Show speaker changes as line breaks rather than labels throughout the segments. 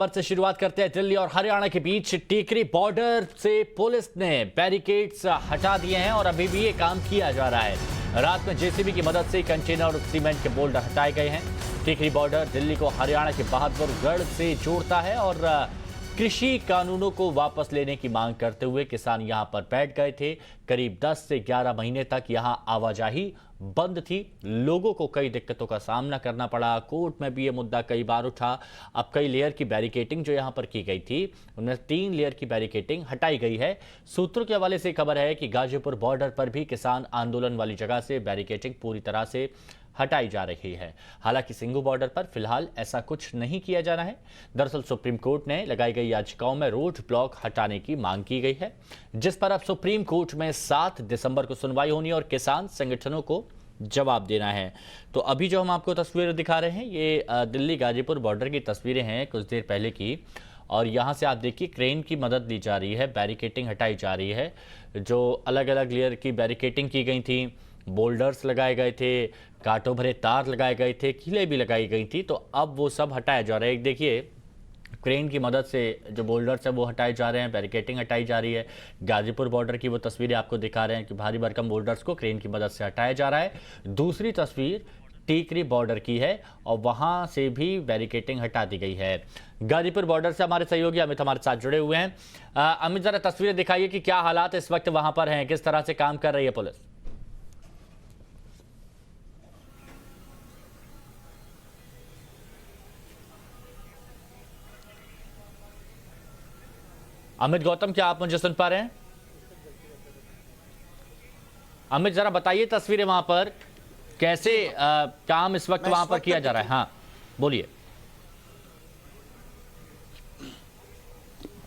पर से शुरुआत करते हैं। दिल्ली और हरियाणा के बीच टीकरी बॉर्डर से पुलिस ने बैरिकेड्स हटा दिए हैं और अभी भी ये काम किया जा रहा है। रात में जेसीबी की मदद से कंटेनर और सीमेंट के बोल्डर हटाए गए हैं। टीकरी बॉर्डर दिल्ली को हरियाणा के बहादुरगढ़ से जोड़ता है और कृषि कानूनों को वापस लेने की मांग करते हुए किसान यहां पर बैठ गए थे। करीब 10 से 11 महीने तक यहां आवाजाही बंद थी। लोगों को कई दिक्कतों का सामना करना पड़ा। कोर्ट में भी ये मुद्दा कई बार उठा। अब कई लेयर की बैरिकेटिंग जो यहां पर की गई थी उनमें 3 लेयर की बैरिकेटिंग हटाई गई है। सूत्रों के हवाले से खबर है कि गाजीपुर बॉर्डर पर भी किसान आंदोलन वाली जगह से बैरिकेटिंग पूरी तरह से हटाई जा रही है। हालांकि सिंघू बॉर्डर पर फिलहाल ऐसा कुछ नहीं किया जाना है। दरअसल सुप्रीम कोर्ट ने लगाई गई याचिकाओं में रोड ब्लॉक हटाने की मांग की गई है, जिस पर अब सुप्रीम कोर्ट में 7 दिसंबर को सुनवाई होनी और किसान संगठनों को जवाब देना है। तो अभी जो हम आपको तस्वीरें दिखा रहे हैं ये दिल्ली गाजीपुर बॉर्डर की तस्वीरें हैं कुछ देर पहले की। और यहाँ से आप देखिए क्रेन की मदद ली जा रही है, बैरिकेटिंग हटाई जा रही है। जो अलग अलग लेयर की बैरिकेटिंग की गई थी, बोल्डर्स लगाए गए थे, कांटों भरे तार लगाए गए थे, कीलें भी लगाई गई थी, तो अब वो सब हटाया जा रहा है। देखिए क्रेन की मदद से जो बोल्डर्स है वो हटाए जा रहे हैं, बैरिकेटिंग हटाई जा रही है। गाजीपुर बॉर्डर की वो तस्वीरें आपको दिखा रहे हैं कि भारी भरकम बोल्डर्स को क्रेन की मदद से हटाया जा रहा है। दूसरी तस्वीर टीकरी बॉर्डर की है और वहां से भी बैरिकेटिंग हटा दी गई है। गाजीपुर बॉर्डर से हमारे सहयोगी अमित हमारे साथ जुड़े हुए हैं। अमित, जरा तस्वीरें दिखाइए कि क्या हालात इस वक्त वहां पर हैं, किस तरह से काम कर रही है पुलिस। अमित गौतम, क्या आप मुझे सुन पा रहे हैं? अमित, जरा बताइए तस्वीरें वहां पर कैसे काम इस वक्त वहां पर किया जा रहा है। हाँ बोलिए।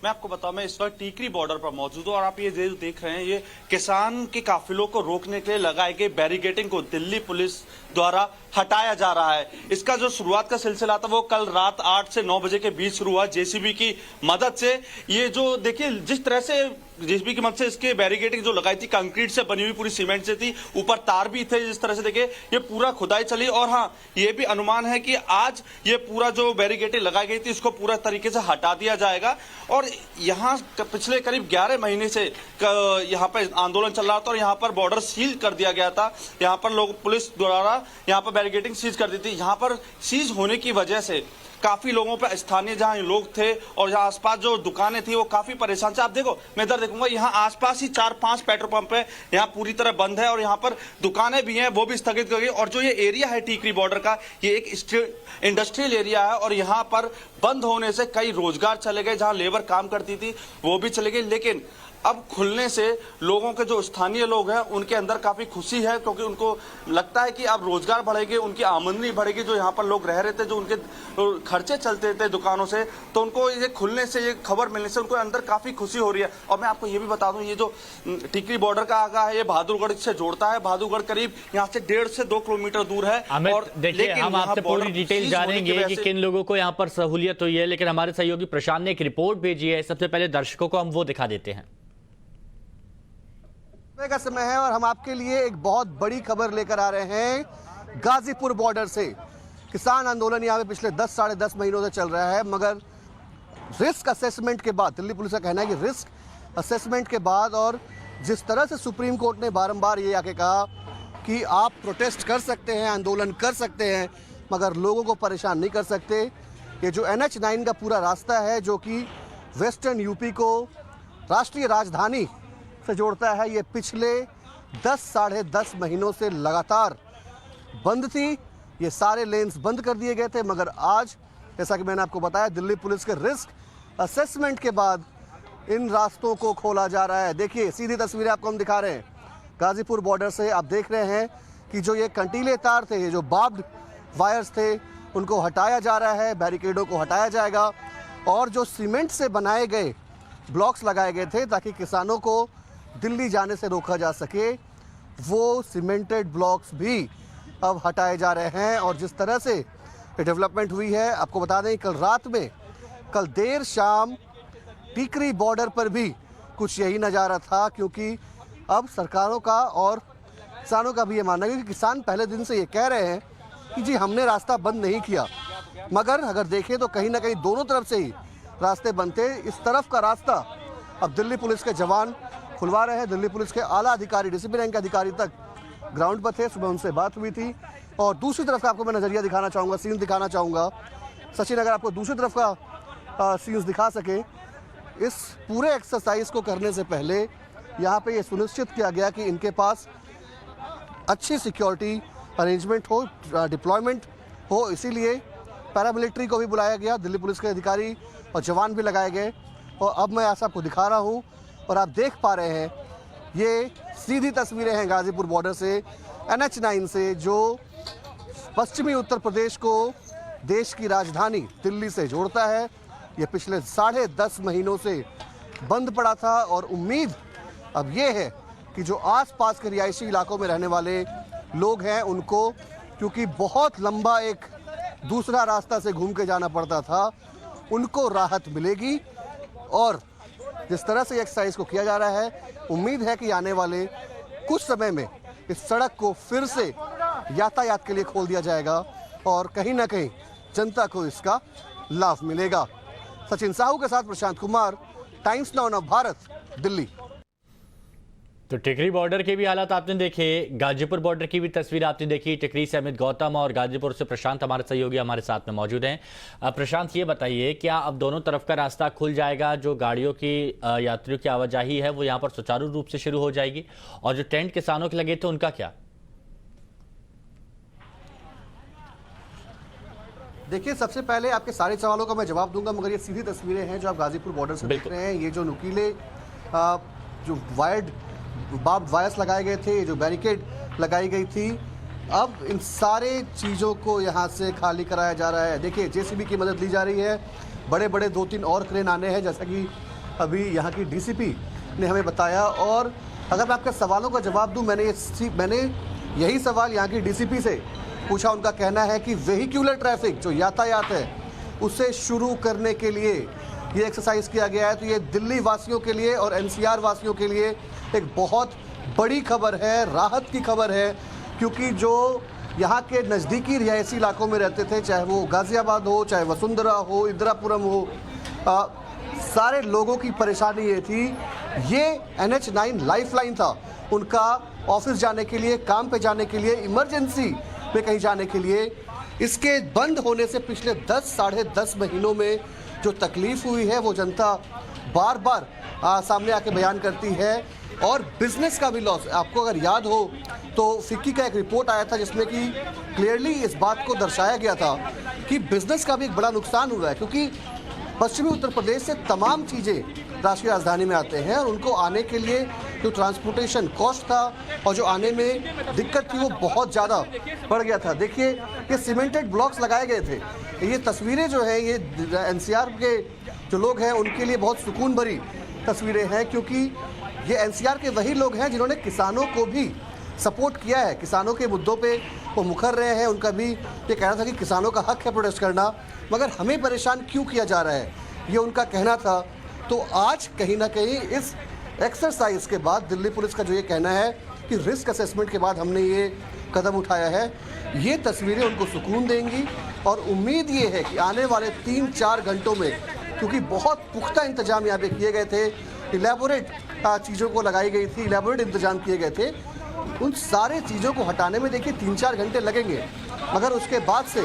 मैं आपको बताऊं, मैं इस वक्त टीकरी बॉर्डर पर मौजूद हूं और आप ये जो देख रहे हैं ये किसान के काफिलों को रोकने के लिए लगाए गए बैरिकेडिंग को दिल्ली पुलिस द्वारा हटाया जा रहा है। इसका जो शुरुआत का सिलसिला था वो कल रात 8 से 9 बजे के बीच शुरू हुआ जेसीबी की मदद से। ये जो देखिए जिस तरह से जेसीबी की मदद से इसके बैरिकेडिंग जो लगाई थी कंक्रीट से बनी हुई पूरी सीमेंट से थी, ऊपर तार भी थे। जिस तरह से देखिए ये पूरा खुदाई चली और हाँ ये भी अनुमान है कि आज ये पूरा जो बैरिकेडिंग लगाई गई थी इसको पूरा तरीके से हटा दिया जाएगा। और यहाँ पिछले करीब 11 महीने से यहाँ पर आंदोलन चल रहा था और यहाँ पर बॉर्डर सील कर दिया गया था। यहाँ पर लोग पुलिस द्वारा यहाँ पर बैरिकेडिंग सीज कर दी थी। यहाँ पर सीज होने की वजह से काफी लोगों पर स्थानीय जहां लोग थे और जहां आसपास जो दुकानें थी वो काफी परेशान थे। आप देखो, मैं इधर देखूंगा, यहाँ आसपास ही 4-5 पेट्रोल पंप है, यहाँ पूरी तरह बंद है और यहाँ पर दुकानें भी हैं वो भी स्थगित कर गई। और जो ये एरिया है टीकरी बॉर्डर का, ये एक इंडस्ट्रियल एरिया है और यहाँ पर बंद होने से कई रोजगार चले गए। जहाँ लेबर काम करती थी वो भी चले गए, लेकिन अब खुलने से लोगों के जो स्थानीय लोग हैं उनके अंदर काफी खुशी है, क्योंकि उनको लगता है कि अब रोजगार बढ़ेगी, उनकी आमदनी बढ़ेगी। जो यहाँ पर लोग रह रहे थे, जो उनके खर्चे चलते थे दुकानों से, तो उनको ये खुलने से, ये खबर मिलने से उनको अंदर काफी खुशी हो रही है। और मैं आपको ये भी बता दूं, ये जो टीकरी बॉर्डर का आगा है ये बहादुरगढ़ से जोड़ता है। बहादुरगढ़ करीब यहाँ से 1.5 से 2 किलोमीटर दूर है।
और देखिए हम आपसे पूरी डिटेल जानेंगे कि किन लोगों को यहाँ पर सहूलियत हुई है, लेकिन हमारे सहयोगी प्रशांत ने एक रिपोर्ट भेजी है। सबसे पहले दर्शकों को हम वो दिखा देते हैं।
का समय है और हम आपके लिए एक बहुत बड़ी खबर लेकर आ रहे हैं गाजीपुर बॉर्डर से। किसान आंदोलन यहाँ पे पिछले 10 साढ़े 10 महीनों से चल रहा है, मगर रिस्क असेसमेंट के बाद, दिल्ली पुलिस का कहना है कि रिस्क असेसमेंट के बाद और जिस तरह से सुप्रीम कोर्ट ने बारंबार ये आके कहा कि आप प्रोटेस्ट कर सकते हैं, आंदोलन कर सकते हैं, मगर लोगों को परेशान नहीं कर सकते। ये जो NH9 का पूरा रास्ता है जो कि वेस्टर्न यूपी को राष्ट्रीय राजधानी से जोड़ता है, ये पिछले 10 साढ़े 10 महीनों से लगातार बंद थी। ये सारे लेन्स बंद कर दिए गए थे, मगर आज जैसा कि मैंने आपको बताया दिल्ली पुलिस के रिस्क असेसमेंट के बाद इन रास्तों को खोला जा रहा है। देखिए सीधी तस्वीरें आपको हम दिखा रहे हैं गाजीपुर बॉर्डर से। आप देख रहे हैं कि जो ये कंटीले तार थे, ये जो बार्ब्ड वायर्स थे, उनको हटाया जा रहा है, बैरिकेडों को हटाया जाएगा और जो सीमेंट से बनाए गए ब्लॉक्स लगाए गए थे ताकि किसानों को दिल्ली जाने से रोका जा सके, वो सीमेंटेड ब्लॉक्स भी अब हटाए जा रहे हैं। और जिस तरह से ये डेवलपमेंट हुई है, आपको बता दें कल रात में, कल देर शाम टीकरी बॉर्डर पर भी कुछ यही नज़ारा था, क्योंकि अब सरकारों का और किसानों का भी ये मानना है कि किसान पहले दिन से ये कह रहे हैं कि जी हमने रास्ता बंद नहीं किया, मगर अगर देखें तो कहीं ना कहीं दोनों तरफ से ही रास्ते बनते। इस तरफ का रास्ता अब दिल्ली पुलिस के जवान खुलवा रहे हैं। दिल्ली पुलिस के आला अधिकारी, डीसीपी रैंक के अधिकारी तक ग्राउंड पर थे, सुबह उनसे बात हुई थी। और दूसरी तरफ का आपको मैं नज़रिया दिखाना चाहूँगा, सीन दिखाना चाहूँगा। सचिन, अगर आपको दूसरी तरफ का सीन्स दिखा सके। इस पूरे एक्सरसाइज को करने से पहले यहाँ पे ये सुनिश्चित किया गया कि इनके पास अच्छी सिक्योरिटी अरेंजमेंट हो, डिप्लॉयमेंट हो, इसीलिए पैरामिलिट्री को भी बुलाया गया, दिल्ली पुलिस के अधिकारी और जवान भी लगाए गए। और अब मैं ऐसा आपको दिखा रहा हूँ और आप देख पा रहे हैं ये सीधी तस्वीरें हैं गाजीपुर बॉर्डर से, NH9 से, जो पश्चिमी उत्तर प्रदेश को देश की राजधानी दिल्ली से जोड़ता है। ये पिछले 10.5 महीनों से बंद पड़ा था और उम्मीद अब ये है कि जो आसपास के रिहायशी इलाकों में रहने वाले लोग हैं उनको, क्योंकि बहुत लंबा एक दूसरा रास्ता से घूम के जाना पड़ता था, उनको राहत मिलेगी। और जिस तरह से एक्सरसाइज को किया जा रहा है, उम्मीद है कि आने वाले कुछ समय में इस सड़क को फिर से यातायात के लिए खोल दिया जाएगा और कहीं ना कहीं जनता को इसका लाभ मिलेगा। सचिन साहू के साथ प्रशांत कुमार, टाइम्स नाउ भारत, दिल्ली।
तो टिकरी बॉर्डर के भी हालात आपने देखे, गाजीपुर बॉर्डर की भी तस्वीर आपने देखी। टिकरी से अमित गौतम और गाजीपुर से प्रशांत हमारे सहयोगी हमारे साथ में मौजूद हैं। प्रशांत, ये बताइए, क्या अब दोनों तरफ का रास्ता खुल जाएगा? जो गाड़ियों की यात्रियों की आवाजाही है वो यहाँ पर सुचारू रूप से शुरू हो जाएगी? और जो टेंट किसानों के लगे थे उनका क्या?
देखिए, सबसे पहले आपके सारे सवालों का मैं जवाब दूंगा, मगर ये सीधी तस्वीरें हैं जो आप गाजीपुर बॉर्डर से देख रहे हैं। ये जो नुकीले जो वायर्ड बार्ब वायर्स लगाए गए थे, जो बैरिकेड लगाई गई थी, अब इन सारे चीज़ों को यहाँ से खाली कराया जा रहा है। देखिए, जेसीबी की मदद ली जा रही है, बड़े बड़े 2-3 और क्रेन आने हैं, जैसा कि अभी यहाँ की डीसीपी ने हमें बताया। और अगर मैं आपके सवालों का जवाब दूँ, मैंने यही सवाल यहाँ की डीसीपी से पूछा। उनका कहना है कि वेहिकुलर ट्रैफिक, जो यातायात है, उसे शुरू करने के लिए ये एक्सरसाइज किया गया है। तो ये दिल्ली वासियों के लिए और NCR वासियों के लिए एक बहुत बड़ी खबर है, राहत की खबर है, क्योंकि जो यहाँ के नज़दीकी रिहायशी इलाकों में रहते थे, चाहे वो गाज़ियाबाद हो, चाहे वसुंधरा हो, इंदिरापुरम हो, सारे लोगों की परेशानी ये थी, ये NH9 लाइफलाइन था उनका ऑफिस जाने के लिए, काम पे जाने के लिए, इमरजेंसी में कहीं जाने के लिए। इसके बंद होने से पिछले 10-10.5 महीनों में जो तकलीफ हुई है वो जनता बार बार सामने आके बयान करती है। और बिजनेस का भी लॉस, आपको अगर याद हो तो फिक्की का एक रिपोर्ट आया था जिसमें कि क्लियरली इस बात को दर्शाया गया था कि बिजनेस का भी एक बड़ा नुकसान हुआ है, क्योंकि पश्चिमी उत्तर प्रदेश से तमाम चीज़ें राष्ट्रीय राजधानी में आते हैं और उनको आने के लिए जो ट्रांसपोर्टेशन कॉस्ट था और जो आने में दिक्कत थी वो बहुत ज़्यादा बढ़ गया था। देखिए, ये सीमेंटेड ब्लॉक्स लगाए गए थे। ये तस्वीरें जो है ये NCR के जो लोग हैं उनके लिए बहुत सुकून भरी तस्वीरें हैं, क्योंकि ये NCR के वही लोग हैं जिन्होंने किसानों को भी सपोर्ट किया है, किसानों के मुद्दों पे वो मुखर रहे हैं। उनका भी ये कहना था कि किसानों का हक है प्रोटेस्ट करना, मगर हमें परेशान क्यों किया जा रहा है, ये उनका कहना था। तो आज कहीं ना कहीं इस एक्सरसाइज के बाद दिल्ली पुलिस का जो ये कहना है कि रिस्क असेसमेंट के बाद हमने ये कदम उठाया है, ये तस्वीरें उनको सुकून देंगी। और उम्मीद ये है कि आने वाले 3-4 घंटों में, क्योंकि बहुत पुख्ता इंतजाम यहाँ पे किए गए थे, इलेबोरेट चीज़ों को लगाई गई थी, इलेबोरेट इंतजाम किए गए थे, उन सारे चीज़ों को हटाने में देखिए 3-4 घंटे लगेंगे। मगर उसके बाद से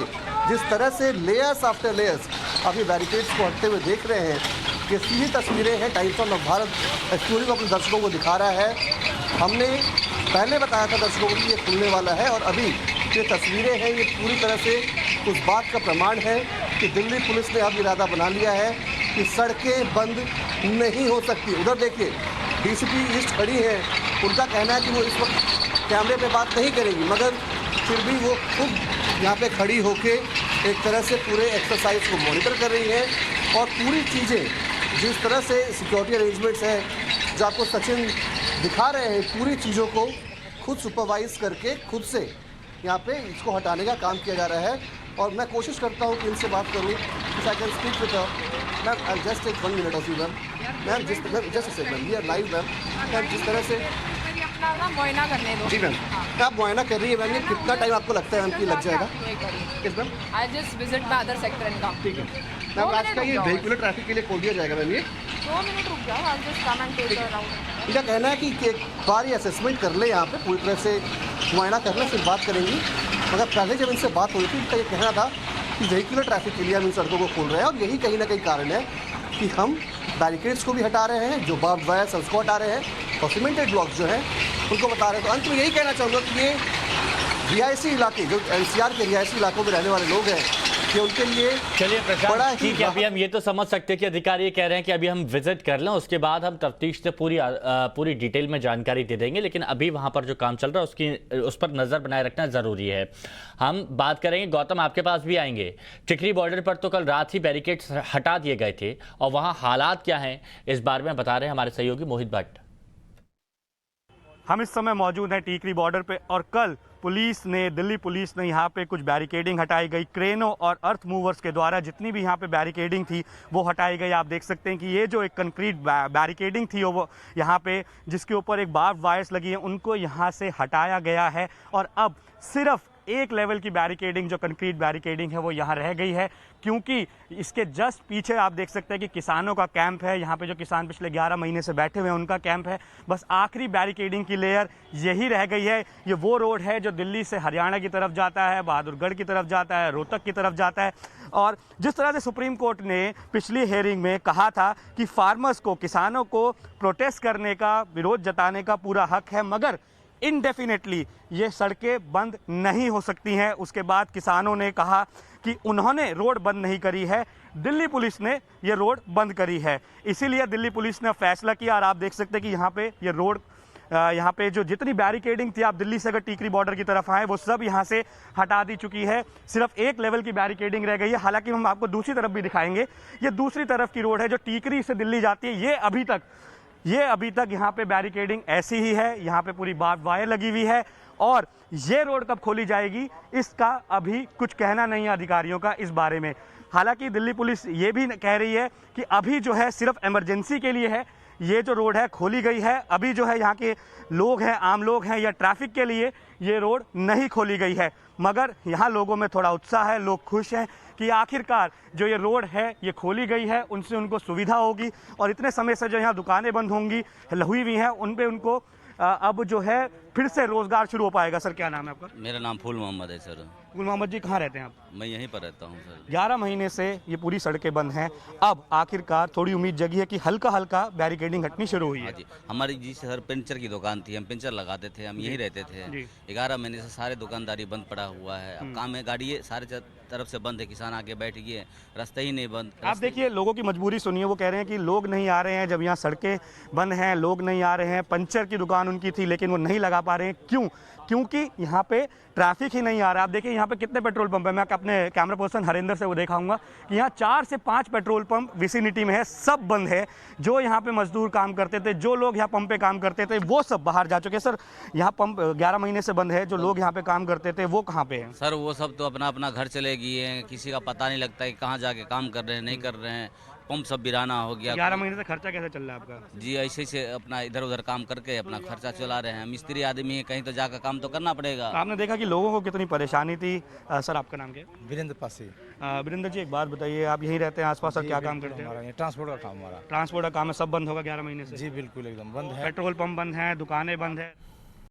जिस तरह से लेयर्स आफ्टर लेयर्स आप ये बैरिकेड्स को हटते हुए देख रहे हैं, ये सीधी तस्वीरें हैं। टाइम्स ऑफ भारत स्टोरी को अपने दर्शकों को दिखा रहा है। हमने पहले बताया था दर्शकों को कि ये खुलने वाला है, और अभी ये तस्वीरें हैं, ये पूरी तरह से उस बात का प्रमाण है कि दिल्ली पुलिस ने अब इरादा बना लिया है कि सड़कें बंद नहीं हो सकती। उधर देखिए, डीसीपी ईस्ट खड़ी है, उनका कहना है कि वो इस वक्त कैमरे पे बात नहीं करेंगी, मगर फिर भी वो खुद यहाँ पे खड़ी होके एक तरह से पूरे एक्सरसाइज को मॉनिटर कर रही है। और पूरी चीज़ें जिस तरह से सिक्योरिटी अरेंजमेंट्स हैं जो आपको सचिन दिखा रहे हैं, पूरी चीज़ों को खुद सुपरवाइज करके खुद से यहाँ पे इसको हटाने का काम किया जा रहा है। और मैं कोशिश करता हूँ कि इनसे बात करूँ, if I can speak with ma'am, I just take 1 minute of you ma'am. Ma'am, just a second, we are live ma'am. Ma'am, जिस तरह से
अपना ना मुआयना करने दो।
जी मैम, आप मुआयना कर रही है मैम, ये कितना टाइम आपको लगता है मैम कि लग जाएगा? किस ma'am?
I just visit my other sector and come.
ठीक है मैम, आज का ये वेहिकुलर ट्रैफिक के लिए खोल दिया जाएगा मैम ये?
2 मिनट रुक जाओ, I just come and take a round.
इनका कहना है कि एक बार ये असेसमेंट कर ले, यहाँ पे पूरी तरह से मुआयना कर ले, फिर बात करेंगी। मगर पहले जब इनसे बात हुई थी, इनका ये कहना था कि वेहिकुलर ट्रैफिक के लिए हम इन सड़कों को खोल रहे हैं, और यही कहीं ना कहीं कारण है कि हम बैरिकेड्स को भी हटा रहे हैं, जो बार्ब वायर्स उसको हटा रहे हैं, और सीमेंटेड ब्लॉक्स जो हैं उनको बता रहे हैं। तो अंत में यही कहना चाहूँगा कि ये रिहायशी इलाके, जो एनसीआर के रिहायशी इलाकों में रहने वाले लोग हैं, कि उनके लिए
चलिए
बड़ा
प्रशांत,
ही
ठीक है, अभी हम ये तो समझ सकते हैं कि अधिकारी ये कह रहे हैं कि अभी हम विजिट कर लें, उसके बाद हम तफ्तीश से पूरी डिटेल में जानकारी दे देंगे, लेकिन अभी वहां पर जो काम चल रहा है उस पर नजर बनाए रखना जरूरी है। हम बात करेंगे, गौतम आपके पास भी आएंगे। टिकरी बॉर्डर पर तो कल रात ही बैरिकेड्स हटा दिए गए थे, और वहां हालात क्या हैं इस बारे में बता रहे हैं हमारे सहयोगी मोहित भट्ट।
हम इस समय मौजूद हैं टीकरी बॉर्डर पे, और कल दिल्ली पुलिस ने यहाँ पे कुछ बैरिकेडिंग हटाई गई। क्रेनों और अर्थ मूवर्स के द्वारा जितनी भी यहाँ पे बैरिकेडिंग थी वो हटाई गई। आप देख सकते हैं कि ये जो एक कंक्रीट बैरिकेडिंग थी वो यहाँ पे, जिसके ऊपर एक बार्ब वायर्स लगी है, उनको यहाँ से हटाया गया है, और अब सिर्फ एक लेवल की बैरिकेडिंग, जो कंक्रीट बैरिकेडिंग है, वो यहाँ रह गई है। क्योंकि इसके जस्ट पीछे आप देख सकते हैं कि किसानों का कैंप है। यहाँ पे जो किसान पिछले 11 महीने से बैठे हुए हैं, उनका कैंप है। बस आखिरी बैरिकेडिंग की लेयर यही रह गई है। ये वो रोड है जो दिल्ली से हरियाणा की तरफ जाता है, बहादुरगढ़ की तरफ जाता है, रोहतक की तरफ जाता है। और जिस तरह से सुप्रीम कोर्ट ने पिछली हेयरिंग में कहा था कि फार्मर्स को, किसानों को प्रोटेस्ट करने का, विरोध जताने का पूरा हक है, मगर इनडेफिनेटली ये सड़कें बंद नहीं हो सकती हैं। उसके बाद किसानों ने कहा कि उन्होंने रोड बंद नहीं करी है, दिल्ली पुलिस ने ये रोड बंद करी है। इसीलिए दिल्ली पुलिस ने फैसला किया, और आप देख सकते हैं कि यहाँ पे ये रोड, यहाँ पे जो जितनी बैरिकेडिंग थी, आप दिल्ली से अगर टीकरी बॉर्डर की तरफ आए, वो सब यहाँ से हटा दी चुकी है। सिर्फ एक लेवल की बैरिकेडिंग रह गई है। हालांकि हम आपको दूसरी तरफ भी दिखाएंगे। ये दूसरी तरफ की रोड है जो टीकरी से दिल्ली जाती है। ये अभी तक यहाँ पे बैरिकेडिंग ऐसी ही है। यहाँ पे पूरी बार्ब वायर लगी हुई है, और ये रोड कब खोली जाएगी इसका अभी कुछ कहना नहीं है अधिकारियों का इस बारे में। हालांकि दिल्ली पुलिस ये भी कह रही है कि अभी जो है सिर्फ इमरजेंसी के लिए है, ये जो रोड है खोली गई है। अभी जो है यहाँ के लोग हैं, आम लोग हैं, या ट्रैफिक के लिए ये रोड नहीं खोली गई है। मगर यहाँ लोगों में थोड़ा उत्साह है, लोग खुश हैं कि आखिरकार जो ये रोड है ये खोली गई है, उनसे उनको सुविधा होगी, और इतने समय से जो यहाँ दुकानें बंद होंगी, हुई हुई हैं, उन पे उनको अब जो है फिर से रोजगार शुरू हो पाएगा। सर, क्या नाम है आपका?
मेरा नाम फूल मोहम्मद है सर।
फूल मोहम्मद जी, कहाँ रहते हैं आप?
मैं यहीं पर रहता हूँ सर।
11 महीने से ये पूरी सड़कें बंद हैं। अब आखिरकार थोड़ी उम्मीद जगी है कि हल्का हल्का बैरिकेडिंग हटनी शुरू हुई है।
जी, हमारी जी सर पंचर की दुकान थी, हम पंचर लगाते थे, हम यहीं रहते थे। 11 महीने से सारे दुकानदारी बंद पड़ा हुआ है। अब काम है, गाड़ी सारे तरफ से बंद है, किसान आके बैठ गए, रास्ता ही नहीं बंद।
आप देखिए, लोगों की मजबूरी सुनिए। वो कह रहे हैं कि लोग नहीं आ रहे हैं, जब यहाँ सड़कें बंद हैं, लोग नहीं आ रहे हैं। पंचर की दुकान उनकी थी, लेकिन वो नहीं लगा पा रहे हैं। क्यों? क्योंकि यहाँ पे ट्रैफिक ही नहीं आ रहा। आप देखिए यहाँ पे कितने पेट्रोल पंप है। मैं अपने कैमरा पर्सन हरिंदर से वो दिखाऊंगा कि यहाँ 4 से 5 पेट्रोल पंप विसिनिटी में है, सब बंद है। जो यहाँ पे मजदूर काम करते थे, जो लोग यहाँ पंप पे काम करते थे, वो सब बाहर जा चुके हैं। सर, यहाँ पंप 11 महीने से बंद है। जो लोग यहाँ पे काम करते थे वो कहाँ पे हैं?
सर, वो सब तो अपना अपना घर चले गए हैं, किसी का पता नहीं लगता है कि कहाँ जाके काम कर रहे हैं, नहीं कर रहे हैं। पंप सब वीराना हो गया।
11 महीने से खर्चा कैसे चल रहा है आपका?
जी, ऐसे से अपना इधर उधर काम करके अपना खर्चा चला रहे हैं। मिस्त्री आदमी है, कहीं तो जाकर काम तो करना पड़ेगा।
आपने देखा कि लोगों को कितनी परेशानी थी। सर, आपका नाम क्या है?
वीरेंद्र पासी।
वीरेंद्र जी, एक बात बताइए, आप यहीं रहते हैं आसपास, और क्या काम करते हैं?
हमारा ये ट्रांसपोर्ट का काम, हमारा
ट्रांसपोर्ट का काम है। सब बंद होगा 11 महीने से?
जी बिल्कुल एकदम बंद है।
पेट्रोल पंप बंद है, दुकानें बंद है।